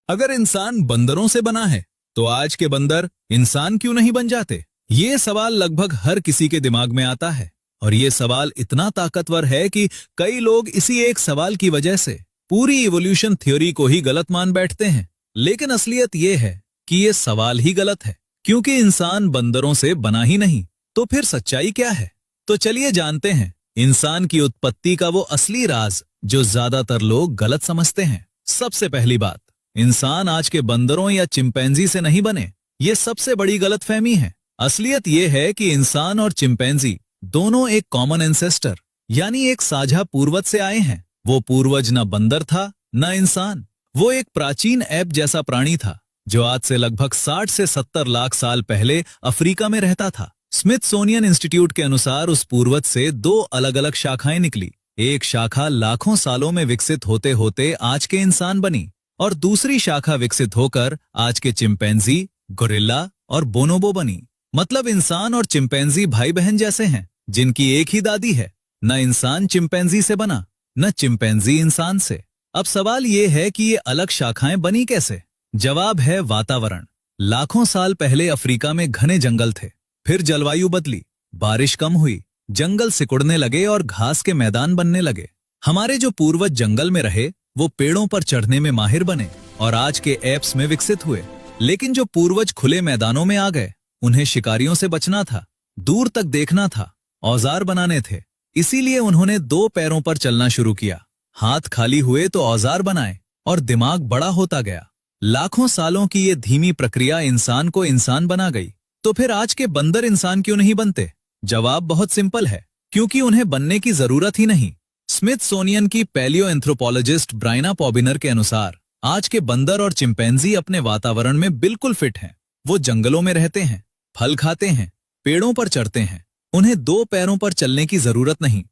अगर इंसान बंदरों से बना है तो आज के बंदर इंसान क्यों नहीं बन जाते? ये सवाल लगभग हर किसी के दिमाग में आता है और ये सवाल इतना ताकतवर है कि कई लोग इसी एक सवाल की वजह से पूरी इवोल्यूशन थ्योरी को ही गलत मान बैठते हैं। लेकिन असलियत ये है कि ये सवाल ही गलत है, क्योंकि इंसान बंदरों से बना ही नहीं। तो फिर सच्चाई क्या है? तो चलिए जानते हैं इंसान की उत्पत्ति का वो असली राज जो ज्यादातर लोग गलत समझते हैं। सबसे पहली बात, इंसान आज के बंदरों या चिंपैंजी से नहीं बने। ये सबसे बड़ी गलतफहमी है। असलियत ये है कि इंसान और चिंपैंजी दोनों एक कॉमन एंसेस्टर यानी एक साझा पूर्वज से आए हैं। वो पूर्वज न बंदर था न इंसान। वो एक प्राचीन एप जैसा प्राणी था जो आज से लगभग 60 से 70 लाख साल पहले अफ्रीका में रहता था। स्मिथसोनियन इंस्टीट्यूट के अनुसार उस पूर्वज से दो अलग अलग शाखाएं निकली। एक शाखा लाखों सालों में विकसित होते होते आज के इंसान बनी और दूसरी शाखा विकसित होकर आज के चिंपैंजी, गोरिल्ला और बोनोबो बनी। मतलब इंसान और चिंपैंजी भाई बहन जैसे हैं जिनकी एक ही दादी है। न इंसान चिंपैंजी से बना न चिंपैंजी इंसान से। अब सवाल ये है कि ये अलग शाखाएं बनी कैसे? जवाब है वातावरण। लाखों साल पहले अफ्रीका में घने जंगल थे, फिर जलवायु बदली, बारिश कम हुई, जंगल सिकुड़ने लगे और घास के मैदान बनने लगे। हमारे जो पूर्वज जंगल में रहे वो पेड़ों पर चढ़ने में माहिर बने और आज के एप्स में विकसित हुए। लेकिन जो पूर्वज खुले मैदानों में आ गए, उन्हें शिकारियों से बचना था, दूर तक देखना था, औजार बनाने थे। इसीलिए उन्होंने दो पैरों पर चलना शुरू किया। हाथ खाली हुए तो औजार बनाए और दिमाग बड़ा होता गया। लाखों सालों की ये धीमी प्रक्रिया इंसान को इंसान बना गई। तो फिर आज के बंदर इंसान क्यों नहीं बनते? जवाब बहुत सिंपल है, क्योंकि उन्हें बनने की जरूरत ही नहीं। स्मिथसोनियन की पैलियो एंथ्रोपोलॉजिस्ट ब्रायना पॉबिनर के अनुसार आज के बंदर और चिंपैंजी अपने वातावरण में बिल्कुल फिट हैं। वो जंगलों में रहते हैं, फल खाते हैं, पेड़ों पर चढ़ते हैं। उन्हें दो पैरों पर चलने की जरूरत नहीं,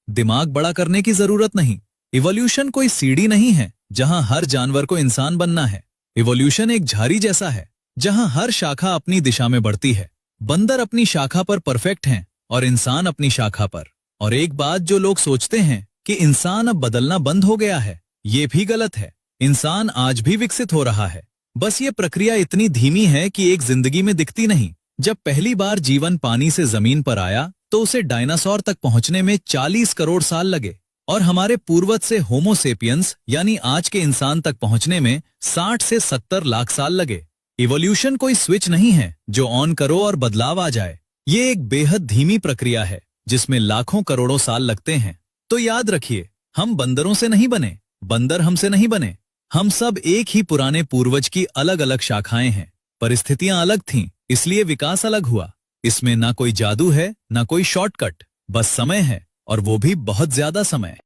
दिमाग बड़ा करने की जरूरत नहीं। इवोल्यूशन कोई सीढ़ी नहीं है जहां हर जानवर को इंसान बनना है। इवोल्यूशन एक झाड़ी जैसा है जहां हर शाखा अपनी दिशा में बढ़ती है। बंदर अपनी शाखा पर परफेक्ट हैं और इंसान अपनी शाखा पर। और एक बात जो लोग सोचते हैं कि इंसान अब बदलना बंद हो गया है, ये भी गलत है। इंसान आज भी विकसित हो रहा है, बस ये प्रक्रिया इतनी धीमी है कि एक जिंदगी में दिखती नहीं। जब पहली बार जीवन पानी से जमीन पर आया तो उसे डायनासोर तक पहुंचने में 40 करोड़ साल लगे और हमारे पूर्वज से होमो सेपियंस यानी आज के इंसान तक पहुंचने में 60 से 70 लाख साल लगे। इवोल्यूशन कोई स्विच नहीं है जो ऑन करो और बदलाव आ जाए। ये एक बेहद धीमी प्रक्रिया है जिसमें लाखों करोड़ों साल लगते हैं। तो याद रखिए, हम बंदरों से नहीं बने, बंदर हमसे नहीं बने। हम सब एक ही पुराने पूर्वज की अलग अलग शाखाएं हैं। परिस्थितियां अलग थीं, इसलिए विकास अलग हुआ। इसमें ना कोई जादू है ना कोई शॉर्टकट, बस समय है, और वो भी बहुत ज्यादा समय।